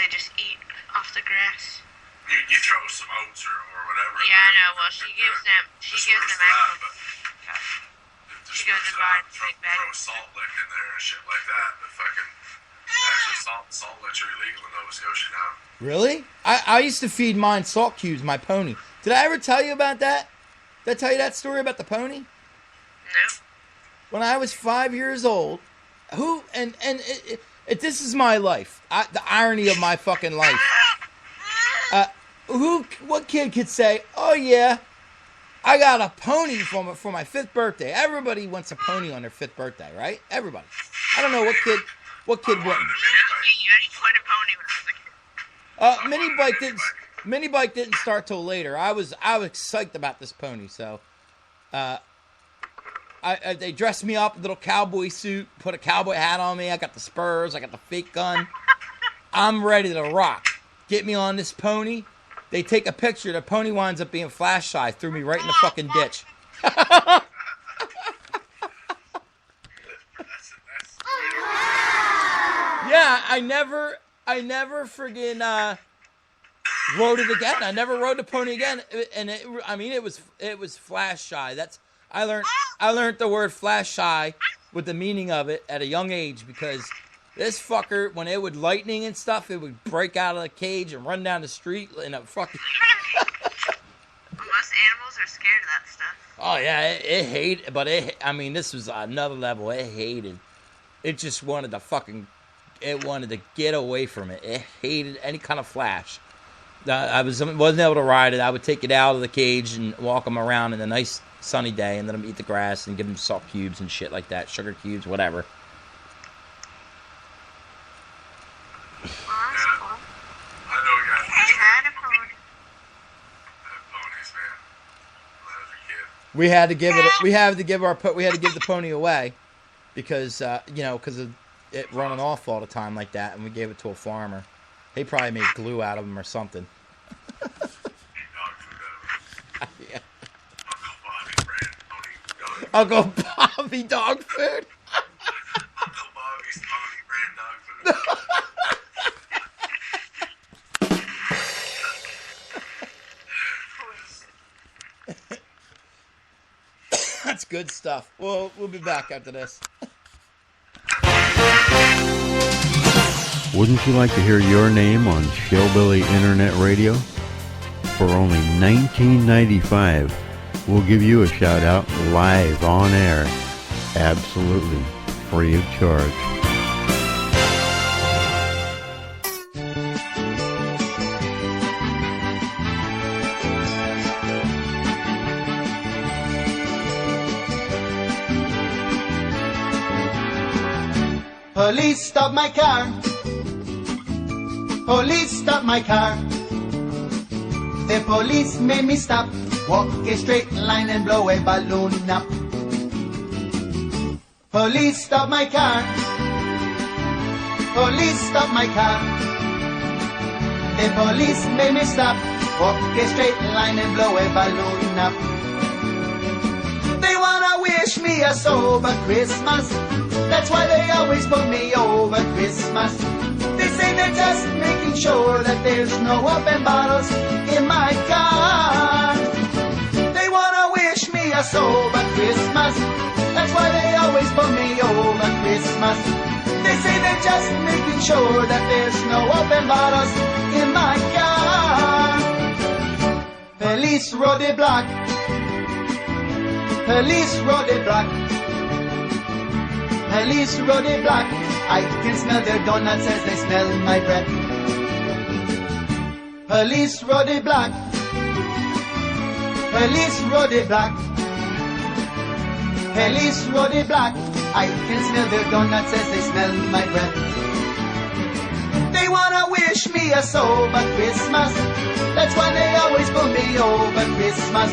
they just eat off the grass. You throw some oats or whatever. Yeah, I know. Well, she gives them actual. She goes and buys a big bag. Throw a salt lick in there and shit like that. But fucking actually salt licks are illegal in Nova Scotia now. Really? I used to feed mine salt cubes, my pony. Did I ever tell you about that? Did I tell you that story about the pony? No. When I was 5 years old, this is my life. The irony of my fucking life. What kid could say, "Oh yeah, I got a pony for my 5th birthday"? Everybody wants a pony on their 5th birthday, right? Everybody. I don't know what kid wouldn't. I didn't want a pony when I was a kid. Mini bike didn't start till later. I was psyched about this pony, so they dressed me up in a little cowboy suit, put a cowboy hat on me. I got the spurs, I got the fake gun. I'm ready to rock. Get me on this pony. They take a picture. The pony winds up being flash shy. Threw me right in the fucking ditch. Yeah, I never friggin' rode it again. I never rode the pony again, and it was flash shy. I learned the word flash shy with the meaning of it at a young age, because this fucker, when it would lightning and stuff, it would break out of the cage and run down the street in a fucking. Most animals are scared of that stuff. Oh yeah, it hated, but this was another level. It hated. It just wanted to fucking. It wanted to get away from it. It hated any kind of flash. I wasn't able to ride it. I would take it out of the cage and walk them around in a nice sunny day, and let them eat the grass and give them salt cubes and shit like that, sugar cubes, whatever. Well, that's cool. I know we got. You had a pony. Ponies, man. When I was a kid. We had to give the pony away because because of it running off all the time like that, and we gave it to a farmer. He probably made glue out of them or something. Dog food out of it. Yeah. Uncle Bobby brand pony dog food. Uncle Bobby dog food. Uncle Bobby's pony brand dog food. That's good stuff. We'll be back after this. Wouldn't you like to hear your name on Shillbilly Internet Radio? For only $19.95, we'll give you a shout out live on air, absolutely free of charge. Police stop my car. Police stop my car. The police made me stop. Walk a straight line and blow a balloon up. Police stop my car. Police stop my car. The police made me stop. Walk a straight line and blow a balloon up. They wanna wish me a sober Christmas. That's why they always put me over Christmas. They say they're just making sure that there's no open bottles in my car. They wanna wish me a sober Christmas. That's why they always put me over Christmas. They say they're just making sure that there's no open bottles in my car. Police road the block. Police road the block. Police road the block. I can smell their donuts as they smell my breath. Police road the block. Police road the block. Police road the block. I can smell their donuts as they smell my breath. They wanna wish me a sober Christmas. That's why they always pull me over Christmas.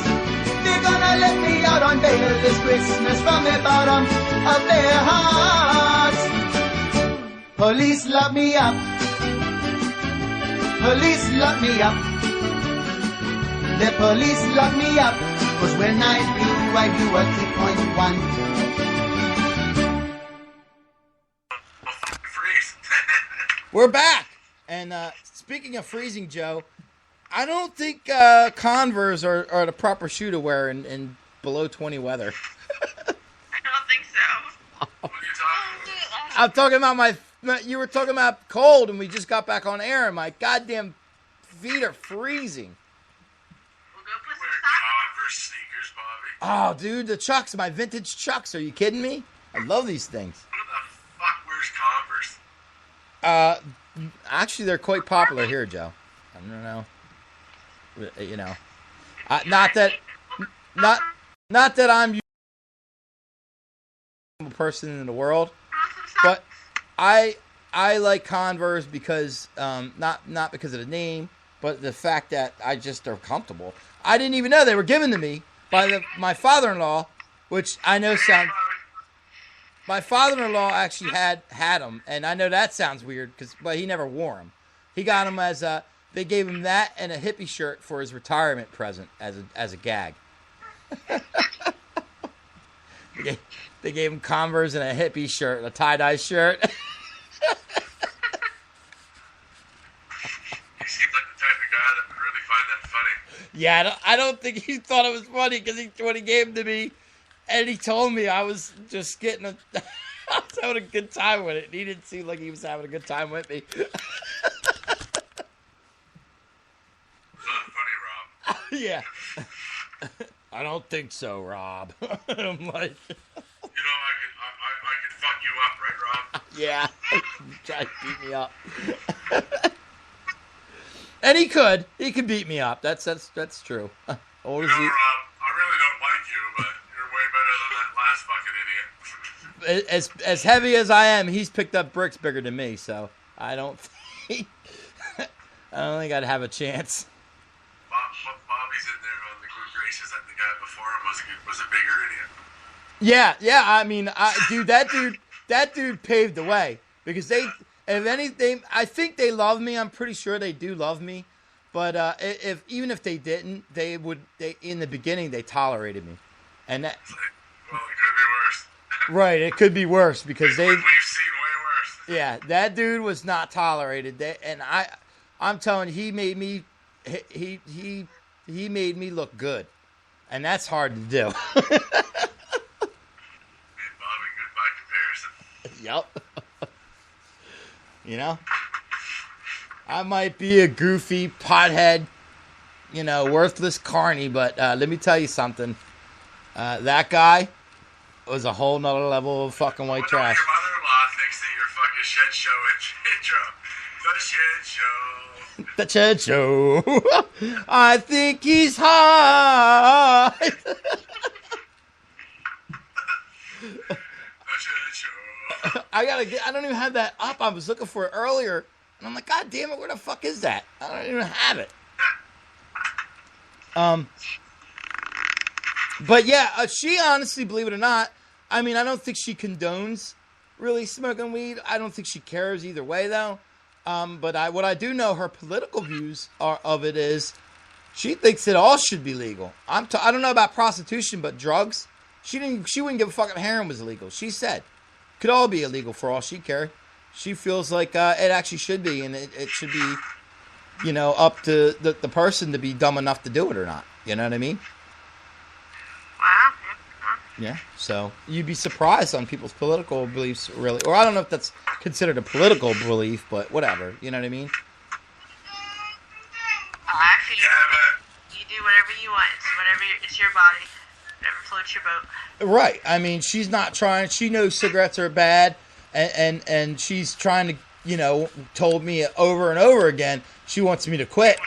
They're gonna let me out on bail this Christmas from the bottom of their hearts. Police lock me up. Police lock me up. The police lock me up. 'Cause when I do a 3.1. We're back. And speaking of freezing, Joe, I don't think Converse are the proper shoe to wear in below 20 weather. I don't think so. What are you talking about? I'm talking about you were talking about cold, and we just got back on air, and my goddamn feet are freezing. We'll go put Wear some socks. Converse sneakers, Bobby. Oh, dude, the Chucks, my vintage Chucks. Are you kidding me? I love these things. Who the fuck wears Converse? Actually, they're quite popular here, Joe. I don't know. You know, not that I'm a person in the world, but I like Converse because not because of the name, but the fact that I just are comfortable. I didn't even know they were given to me by my father-in-law, which I know sounds. My father-in-law actually had them, and I know that sounds weird but he never wore them. He got them as they gave him that and a hippie shirt for his retirement present as a gag. They gave him Converse and a hippie shirt, a tie-dye shirt. He seems like the type of guy that would really find that funny. Yeah, I don't think he thought it was funny because when he gave them to me, and he told me I was just getting I was having a good time with it. And he didn't seem like he was having a good time with me. It's not funny, Rob. Yeah. I don't think so, Rob. I'm like, You know, I could fuck you up, right, Rob? yeah. Try to beat me up. And he could. He could beat me up. That's true. Old You as know, he, Rob, I really don't like you, but you're way better than that last fucking idiot. as heavy as I am, he's picked up bricks bigger than me, so I don't think I'd have a chance. Bobby's in there on the good graces that the guy before him was a bigger idiot. Yeah. I mean, that dude paved the way because if anything, I think they love me. I'm pretty sure they do love me, but even if they didn't, they in the beginning they tolerated me, and that Well, it could be worse. right, it could be worse because We've seen way worse. yeah, that dude was not tolerated. I'm telling you, he made me look good, and that's hard to do. And Bobby, good by comparison. Yep. You know, I might be a goofy pothead, worthless carny, but let me tell you something. That guy was a whole nother level of fucking white trash. Your mother-in-law thinks that you're fucking shit show intro. The shit show. The Chad Show. I think he's hot. The shit show. I don't even have that up. I was looking for it earlier, and I'm like, God damn it, where the fuck is that? I don't even have it. But yeah, she honestly, believe it or not, I mean, I don't think she condones really smoking weed. I don't think she cares either way, though. But what I do know, her political views of it is, she thinks it all should be legal. I don't know about prostitution, but drugs, she wouldn't give a fuck if heroin was illegal. She said could all be illegal for all she cared. She feels like it actually should be, and it should be, up to the person to be dumb enough to do it or not. You know what I mean? Wow. Yeah. So you'd be surprised on people's political beliefs, really. Or I don't know if that's considered a political belief, but whatever. You know what I mean? Actually, Yeah, but you do whatever you want. It's your body. Whatever floats your boat. Right. I mean, she's not trying. She knows cigarettes are bad, and she's trying to, told me over and over again she wants me to quit.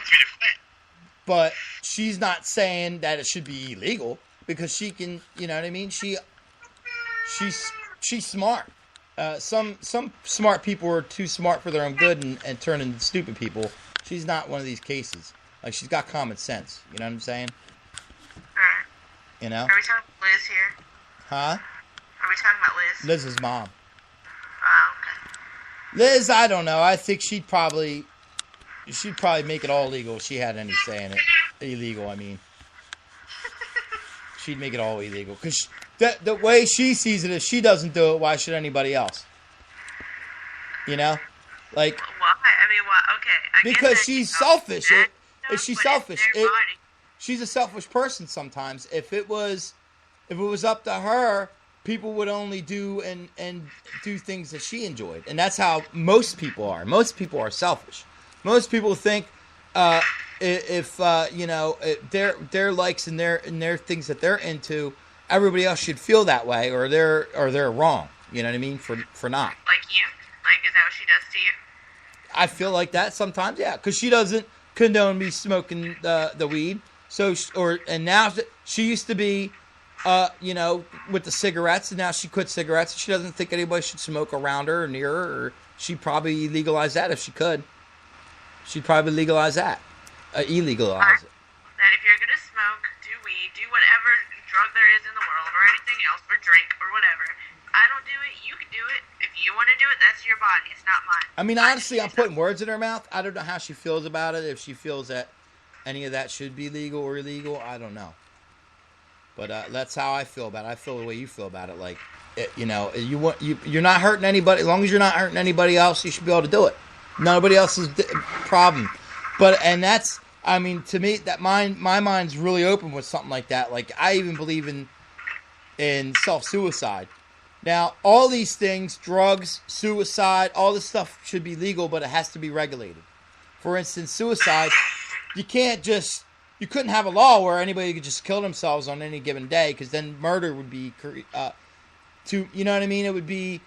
But she's not saying that it should be illegal because she can, you know what I mean? She's smart. Some smart people are too smart for their own good and turn into stupid people. She's not one of these cases. Like, she's got common sense. You know what I'm saying? Alright. You know? Are we talking about Liz here? Huh? Are we talking about Liz? Liz's mom. Oh, okay. Liz, I don't know. I think she'd probably make it all legal if she had any say in it. Illegal, I mean. She'd make it all illegal. Because the way she sees it, if she doesn't do it, why should anybody else? You know? Like, Why? I mean, why Okay. I get Because that, she's you know, selfish. that If she's but it's selfish, their body. she's a selfish person sometimes. If it was up to her, people would only do and do things that she enjoyed, and that's how most people are. Most people are selfish. Most people think if you know, their likes and their things that they're into, everybody else should feel that way, or they're wrong. You know what I mean? For not. Like you? Like, is that what she does to you? I feel like that sometimes, yeah, because she doesn't condone me smoking the weed. So, and now she used to be, you know, with the cigarettes, and now she quit cigarettes. She doesn't think anybody should smoke around her or near her, or she'd probably legalize that if she could. She'd probably legalize that, illegalize it. That if you're gonna smoke, do weed, do whatever drug there is in the world, or anything else, or drink, or whatever. I don't do it. You can do it. If you want to do it, that's your body. It's not mine. I mean, honestly, I'm putting words in her mouth. I don't know how she feels about it. If she feels that any of that should be legal or illegal, I don't know. But that's how I feel about it. I feel the way you feel about it. Like, you know, you're not hurting anybody. As long as you're not hurting anybody else, you should be able to do it. Nobody else's problem. And that's, I mean, to me, that my mind's really open with something like that. Like, I even believe in self-suicide. Now, all these things, drugs, suicide, all this stuff should be legal, but it has to be regulated. For instance, suicide, you couldn't have a law where anybody could just kill themselves on any given day, because then murder would be, you know what I mean?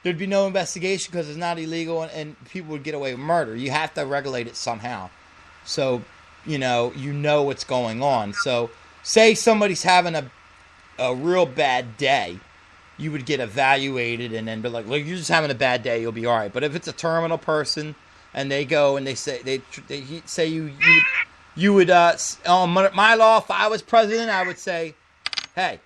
There'd be no investigation because it's not illegal, and people would get away with murder. You have to regulate it somehow. So, you know what's going on. So, say somebody's having a real bad day, you would get evaluated and then be like, look, you're just having a bad day, you'll be all right. But if it's a terminal person and they go and they say you would on my law, if I was president, I would say, hey,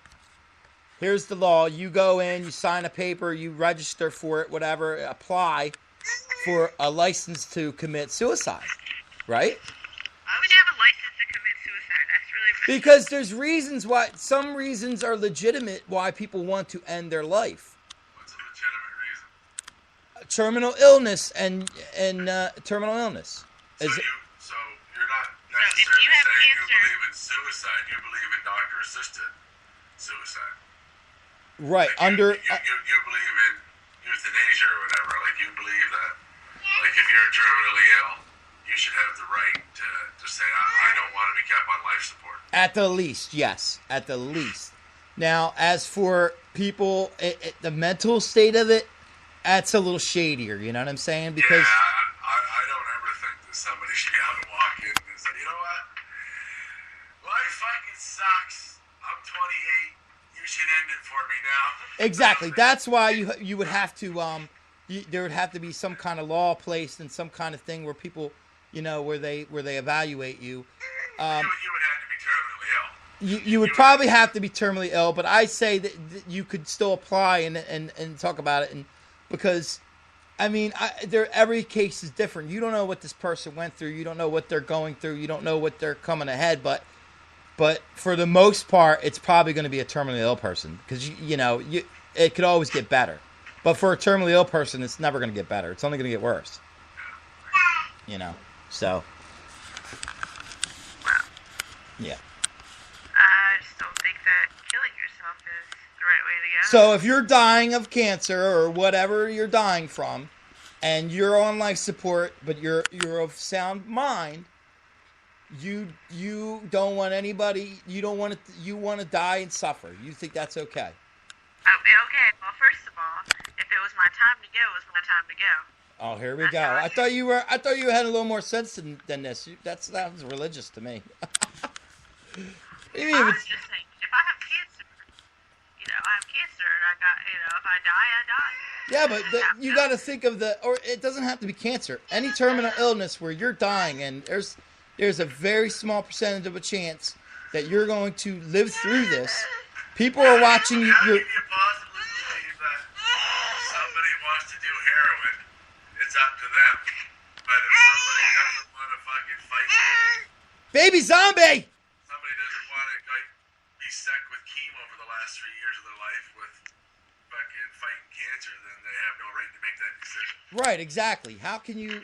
here's the law. You go in, you sign a paper, you register for it, whatever, apply for a license to commit suicide, right? Why would you have a license to commit suicide? That's really Because there's reasons why, some reasons are legitimate why people want to end their life. What's a legitimate reason? Terminal illness and terminal illness. So you're not if necessarily you have saying cancer- you believe in suicide. You believe in doctor-assisted suicide. Right, Like under... you believe in euthanasia or whatever. Like, you believe that, like, if you're terminally ill, you should have the right to say, I don't want to be kept on life support. At the least, yes. At the least. Now, as for people, the mental state of it, that's a little shadier, you know what I'm saying? Because... Yeah, I don't ever think that somebody should be able to walk in and say, you know what? Life fucking sucks. I'm 28. You should end it for me now. Exactly. That's why you would have to there would have to be some kind of law placed and some kind of thing where people, you know, where they evaluate you. You would have to be terminally ill. You would probably have to be terminally ill, but I say that you could still apply and talk about it, and because I mean, every case is different. You don't know what this person went through. You don't know what they're going through. You don't know what they're coming ahead, but for the most part, it's probably going to be a terminally ill person, because it could always get better. But for a terminally ill person, it's never going to get better. It's only going to get worse. You know, so yeah. I just don't think that killing yourself is the right way to go. So if you're dying of cancer or whatever you're dying from, and you're on life support, but you're of sound mind, you don't want anybody. You want to die and suffer. You think that's okay? Okay. Well, first of all, if it was my time to go, it was my time to go. Oh, here we go. I thought you had a little more sense than this. That sounds religious to me. I was just saying, if I have cancer, I have cancer, and if I die, I die. Yeah, but you got to think of or it doesn't have to be cancer. Any terminal illness where you're dying, and there's a very small percentage of a chance that you're going to live through this. People are watching you. How can you possibly believe that somebody wants to do heroin? It's up to them. But if somebody doesn't want to fucking fight, Baby zombie! somebody doesn't want to be stuck with chemo for the last 3 years of their life with fucking fighting cancer, then they have no right to make that decision. Right, exactly. How can you